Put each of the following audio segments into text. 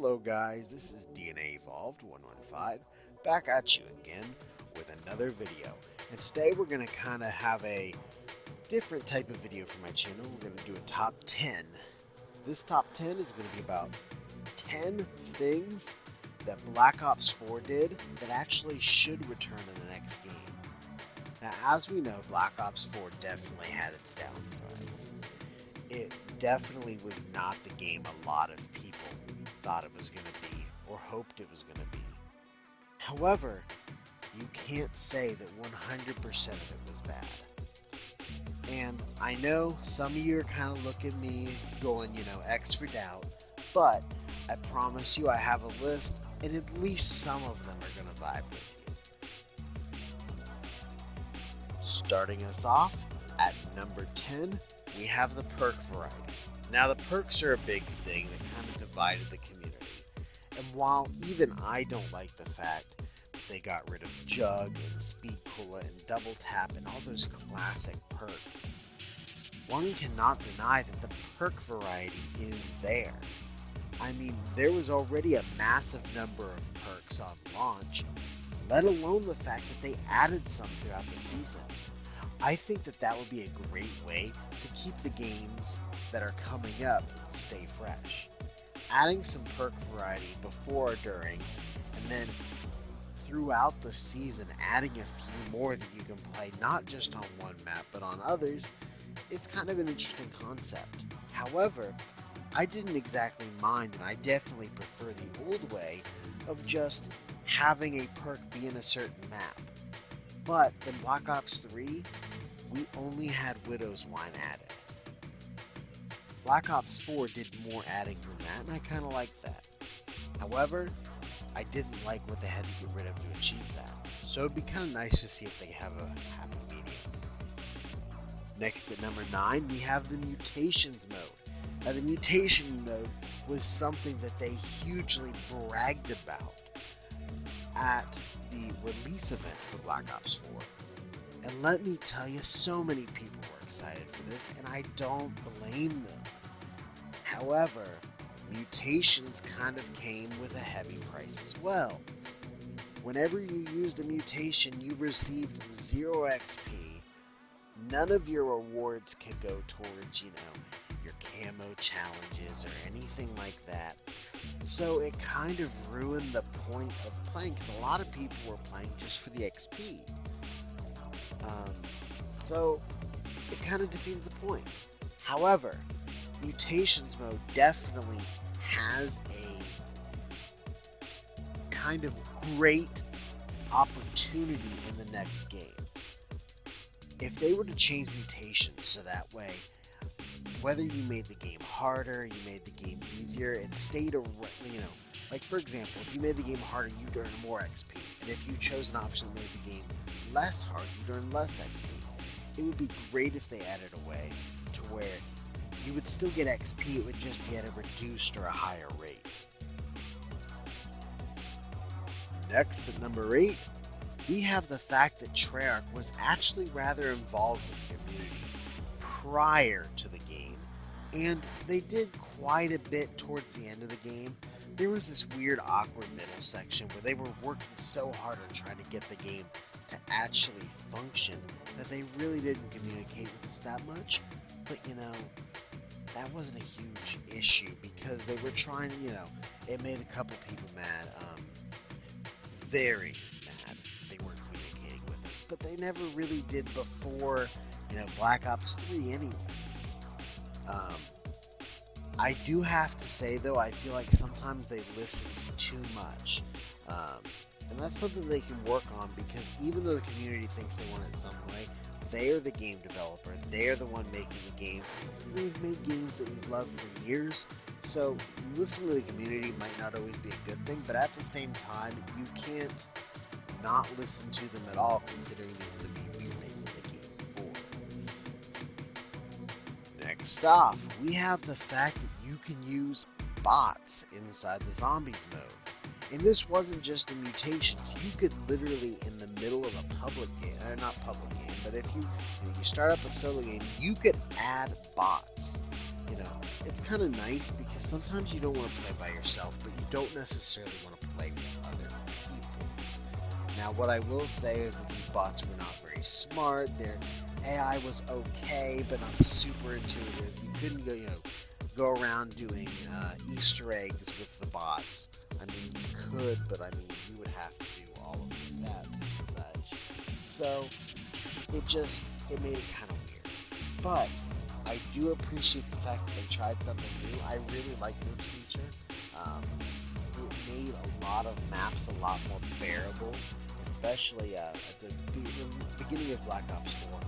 Hello guys, this is DNA Evolved 115 back at you again with another video. And today we're going to kind of have a different type of video for my channel. We're going to do a top 10. This top 10 is going to be about 10 things that Black Ops 4 did that actually should return in the next game. Now, as we know, Black Ops 4 definitely had its downsides. It definitely was not the game a lot of people thought it was going to be or hoped it was going to be. However, you can't say that 100% of it was bad. And I know some of you are kind of looking at me going, X for doubt, but I promise you I have a list and at least some of them are going to vibe with you. Starting us off at number 10, we have the perk variety. Now the perks are a big thing that kind of divided the community. And while even I don't like the fact that they got rid of Jug and Speed Cola and Double Tap and all those classic perks, one cannot deny that the perk variety is there. I mean, there was already a massive number of perks on launch, let alone the fact that they added some throughout the season. I think that that would be a great way to keep the games that are coming up stay fresh. Adding some perk variety before or during, and then throughout the season adding a few more that you can play not just on one map but on others, it's kind of an interesting concept. However, I didn't exactly mind, and I definitely prefer the old way of just having a perk be in a certain map. But in Black Ops 3, we only had Widow's Wine added. Black Ops 4 did more adding than that, and I kind of liked that. However, I didn't like what they had to get rid of to achieve that. So it'd be kind of nice to see if they have a happy medium. Next at number 9, we have the Mutations mode. Now the Mutation mode was something that they hugely bragged about at the release event for Black Ops 4. And let me tell you, so many people were excited for this, and I don't blame them. However, mutations kind of came with a heavy price as well. Whenever you used a mutation, you received 0 XP. None of your rewards could go towards, your camo challenges or anything like that. So it kind of ruined the point of playing, because a lot of people were playing just for the XP. So it kind of defeated the point. However, Mutations mode definitely has a kind of great opportunity in the next game. If they were to change mutations so that way, whether you made the game harder, you made the game easier, it stayed like for example, if you made the game harder, you'd earn more XP. And if you chose an option that made the game less hard, you'd earn less XP. It would be great if they added a way to where you would still get XP, it would just be at a reduced or a higher rate. Next at number 8, we have the fact that Treyarch was actually rather involved with the community prior to the game, and they did quite a bit towards the end of the game. There was this weird awkward middle section where they were working so hard on trying to get the game to actually function that they really didn't communicate with us that much. But that wasn't a huge issue because they were trying, it made a couple people mad, very mad. They weren't communicating with us, but they never really did before, Black Ops 3 anyway. I do have to say though, I feel like sometimes they listen too much. And that's something they can work on, because even though the community thinks they want it some way, they are the game developer. They are the one making the game. They've made games that we've loved for years. So listening to the community might not always be a good thing, but at the same time, you can't not listen to them at all, considering these are the people you're making the game for. Next off, we have the fact that you can use bots inside the zombies mode. And this wasn't just in mutations. You could literally, in the middle of a public game, or not public game, but if you start up a solo game, you could add bots. it's kind of nice because sometimes you don't want to play by yourself, but you don't necessarily want to play with other people. Now, what I will say is that these bots were not very smart. Their AI was okay, but not super intuitive. You couldn't go around doing Easter eggs with the bots. I mean, you could, but I mean, you would have to do all of the steps and such. So it made it kind of weird. But I do appreciate the fact that they tried something new. I really like this feature. It made a lot of maps a lot more bearable, especially at the beginning of Black Ops 4.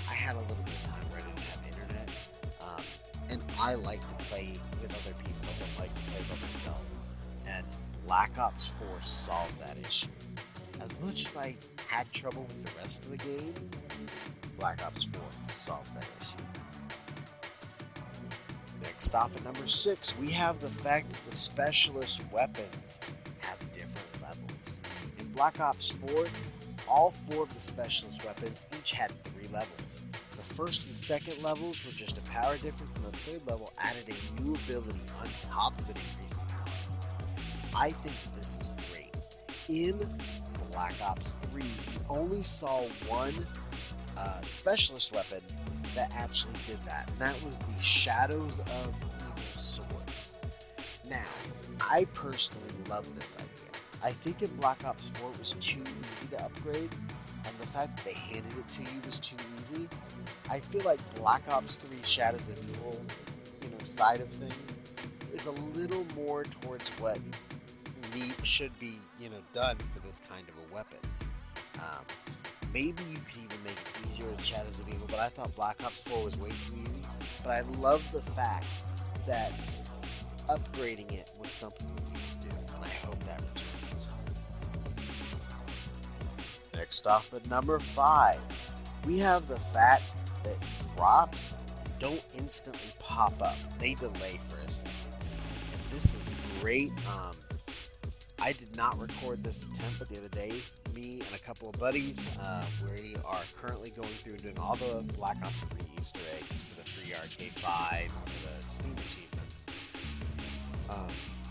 I had a little bit of time where I didn't have internet, and I like to play with other people. I don't like to play by myself. And Black Ops 4 solved that issue. As much as I had trouble with the rest of the game, Black Ops 4 solved that issue. Next off at number 6, we have the fact that the specialist weapons have different levels. In Black Ops 4, all 4 of the specialist weapons each had 3 levels. The first and second levels were just a power difference, and the third level added a new ability on top of an increasing power. I think that this is great. In Black Ops 3, we only saw one specialist weapon that actually did that, and that was the Shadows of Evil swords. Now, I personally love this idea. I think in Black Ops 4 it was too easy to upgrade, and the fact that they handed it to you was too easy. I feel like Black Ops 3 Shadows of Evil, side of things is a little more towards what should be, done for this kind of a weapon. Maybe you could even make it easier with Shadows of Evil, but I thought Black Ops 4 was way too easy. But I love the fact that upgrading it was something that you could do, and I hope that returns. Next off at number 5, we have the fact that drops don't instantly pop up. They delay for a second. And this is great. I did not record this attempt, but the other day, me and a couple of buddies, we are currently going through and doing all the Black Ops 3 Easter eggs for the free RK5, for the Steam achievements.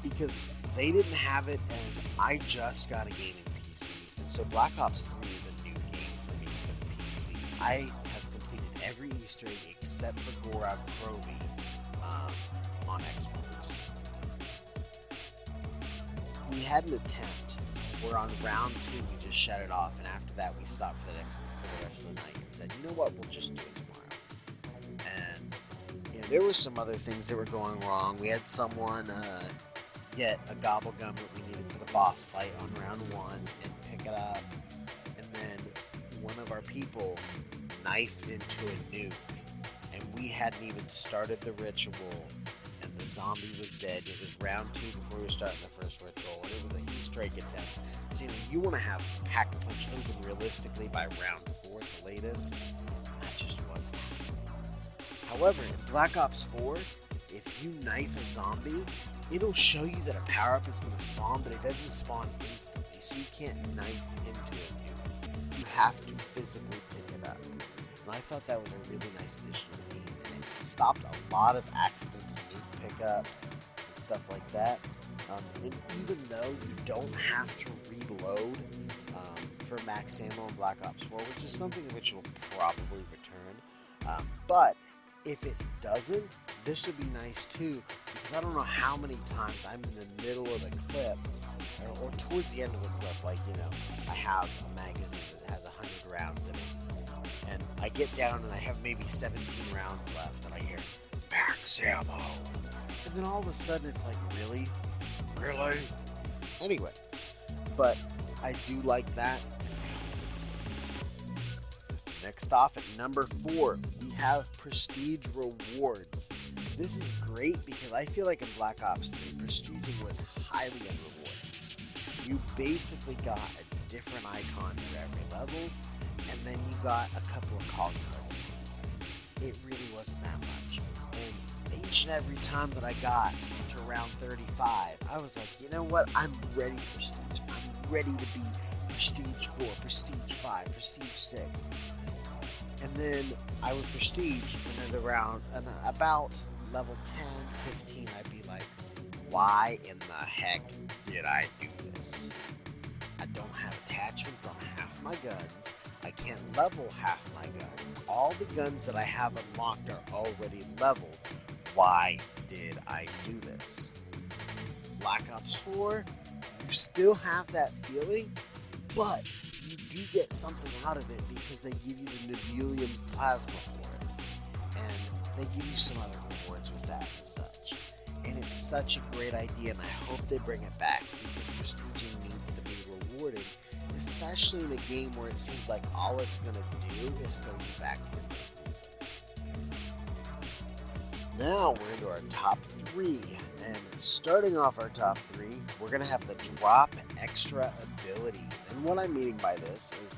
Because they didn't have it, and I just got a gaming PC. And so Black Ops 3 is a new game for me for the PC. I have completed every Easter egg except for Gorog Krovi on Xbox. We had an attempt. We're on round 2. We just shut it off, and after that, we stopped for the rest of the night and said, "You know what? We'll just do it tomorrow." And there were some other things that were going wrong. We had someone get a gobble gum that we needed for the boss fight on round 1 and pick it up, and then one of our people knifed into a nuke, and we hadn't even started the ritual. And the zombie was dead. It was round 2 before we were starting the first ritual, and it was an Easter egg attempt. So you want to have Pack Punch open realistically by round 4 at the latest. That just wasn't happening. However, in Black Ops 4, if you knife a zombie, it'll show you that a power-up is going to spawn, but it doesn't spawn instantly, so you can't knife into a nuke. You have to physically pick it up. And I thought that was a really nice addition to the game, and it stopped a lot of accidental nuke pickups and stuff like that. And even though you don't have to reload for max ammo in Black Ops 4, which is something which will probably return, but if it doesn't, this would be nice too, because I don't know how many times I'm in the middle of the clip, or towards the end of the clip, like, I have a magazine that has 100 rounds in it, and I get down and I have maybe 17 rounds left, and I hear, max ammo, and then all of a sudden it's like, really? Anyway, but I do like that. Next off at number 4, we have prestige rewards. This is great because I feel like in Black Ops 3, prestige was highly unrewarded. You basically got a different icon for every level, and then you got a couple of call cards. It really wasn't that much. And each and every time that I got to round 35, I was like, you know what? I'm ready for prestige. I'm ready to be prestige 4, prestige 5, prestige 6. And then I would prestige, and then about level 10, 15, I'd be like, why in the heck did I do this? I don't have attachments on half my guns. I can't level half my guns. All the guns that I have unlocked are already leveled. Why did I do this? Black Ops 4, you still have that feeling, but you do get something out of it because they give you the Nebullium Plasma for it. And they give you some other rewards with that and such. And it's such a great idea, and I hope they bring it back because prestiging needs to be rewarded, especially in a game where it seems like all it's going to do is throw you back for no reason. Now we're into our top 3, and starting off our top 3, we're going to have the drop extra abilities. And what I'm meaning by this is,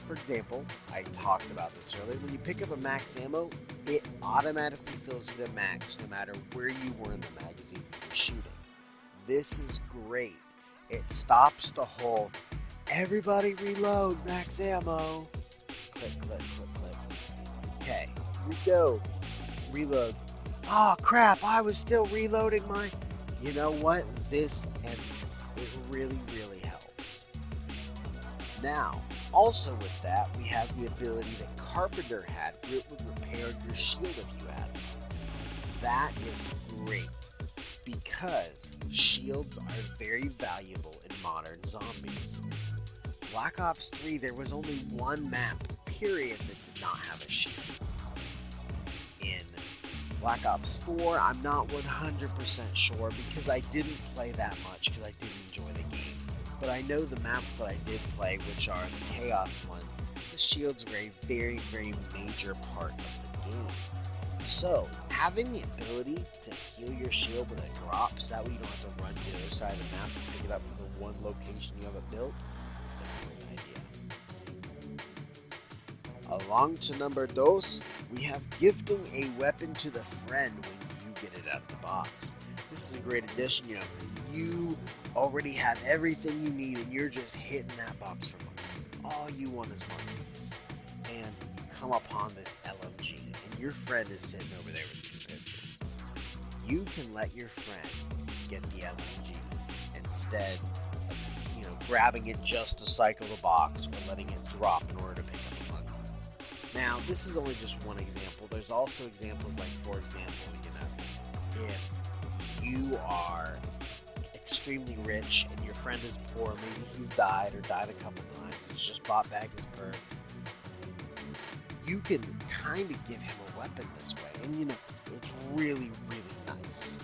for example, I talked about this earlier, when you pick up a max ammo, it automatically fills you to max no matter where you were in the magazine you were shooting. This is great. It stops the whole, everybody reload, max ammo. Click, click, click, click. Okay, here we go. Reload. Oh crap, I was still reloading my... You know what? This ends it. It really, really helps. Now, also with that, we have the ability that Carpenter had, where it would repair your shield if you had it. That is great, because shields are very valuable in modern zombies. Black Ops 3, there was only one map, period, that did not have a shield. In Black Ops 4, I'm not 100% sure because I didn't play that much because I didn't enjoy the game. But I know the maps that I did play, which are the Chaos ones, the shields were a very, very major part of the game. So, having the ability to heal your shield when it drops, that way you don't have to run to the other side of the map and pick it up for the one location you have it built, is a great idea. Along to number 2, we have gifting a weapon to the friend when you get it out of the box. This is a great addition, you already have everything you need and you're just hitting that box for monkeys. All you want is monkeys. And you come upon this LMG and your friend is sitting over there with 2 pistols. You can let your friend get the LMG instead of, grabbing it just to cycle the box or letting it drop in order to pick up a monkey. Now, this is only just one example. There's also examples like, for example, if you are extremely rich and your friend is poor, maybe he's died or died a couple times, he's just bought back his perks, you can kind of give him a weapon this way, and it's really, really nice.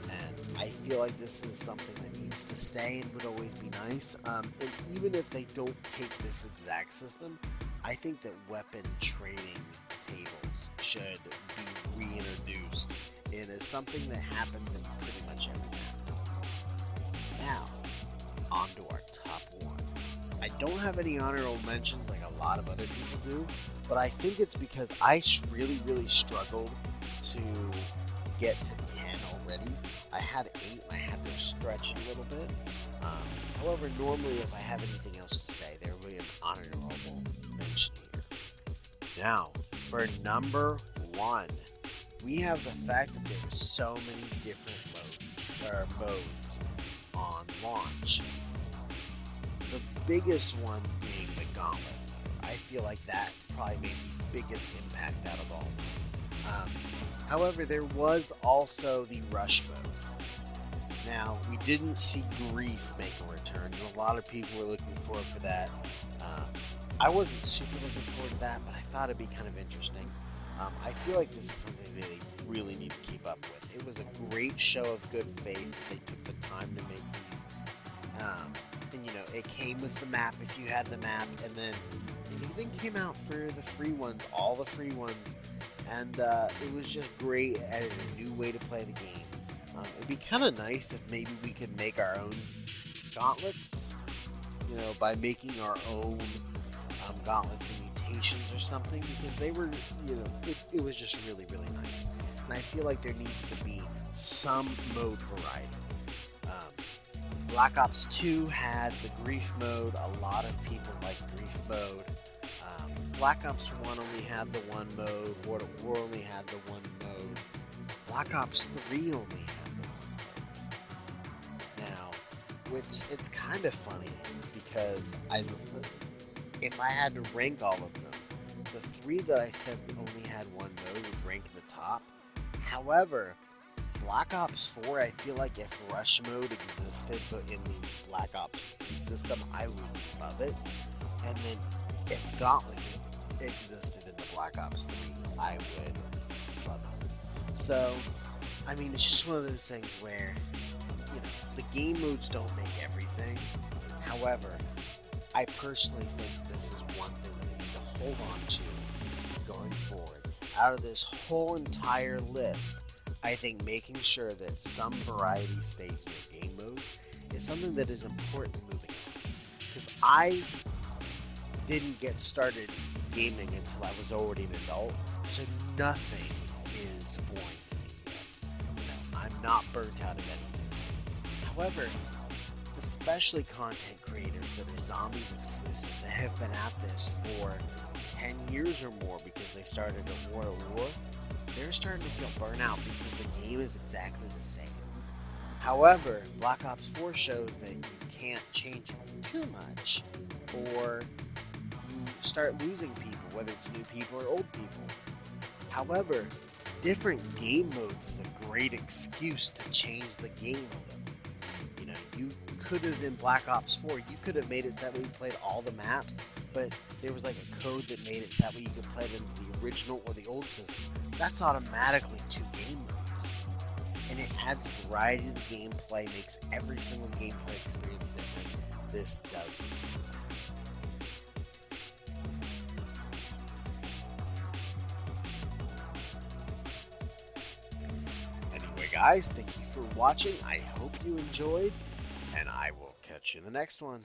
And I feel like this is something that needs to stay and would always be nice. And even if they don't take this exact system, I think that weapon trading tables should be reintroduced. It is something that happens in pretty much every map. Now, on to our top 1. I don't have any honorable mentions like a lot of other people do, but I think it's because I really, really struggled to get to 10 already. I had 8 and I had to stretch it a little bit. However, normally if I have anything else to say, there will be an honorable mention here. Now, for number 1, we have the fact that there are so many different modes on launch. The biggest one being the Gauntlet. I feel like that probably made the biggest impact out of all. However, there was also the Rush mode. Now, we didn't see Grief make a return, and a lot of people were looking forward for that. I wasn't super looking forward to that, but I thought it'd be kind of interesting. I feel like this is something that they really need to keep up with. It was a great show of good faith. They took the time to make these. And it came with the map if you had the map, and then it even came out for the free ones, all the free ones. And it was just great. It added a new way to play the game. It'd be kind of nice if maybe we could make our own gauntlets, by making our own gauntlets and mutations or something, because they were, it was just really, really nice. And I feel like there needs to be some mode variety. Black Ops 2 had the Grief mode. A lot of people like Grief mode. Black Ops 1 only had the one mode. World War only had the one mode. Black Ops 3 only had the one. Now, it's kind of funny because if I had to rank all of them, the 3 that I said only had one mode would rank the top. However, Black Ops 4, I feel like if Rush Mode existed but in the Black Ops 3 system, I would love it. And then if Gauntlet existed in the Black Ops 3, I would love it. So, I mean, it's just one of those things where, you know, the game modes don't make everything. However, I personally think this is one thing that we need to hold on to going forward. Out of this whole entire list, I think making sure that some variety stays in your game modes is something that is important moving on. Because I didn't get started gaming until I was already an adult, so nothing is boring to me yet. No, I'm not burnt out of anything. However, especially content creators that are Zombies exclusive that have been at this for 10 years or more because they started at War at War, they're starting to feel burnout because the game is exactly the same. However, Black Ops 4 shows that you can't change too much or you start losing people, whether it's new people or old people. However, different game modes is a great excuse to change the game. You know, you could have in Black Ops 4, you could have made it so that you played all the maps, but there was like a code that made it so that you could play them in the original or the old system. That's automatically 2 game modes. And it adds variety to the gameplay, makes every single gameplay experience different. This doesn't. Anyway guys, thank you for watching. I hope you enjoyed, and I will catch you in the next one.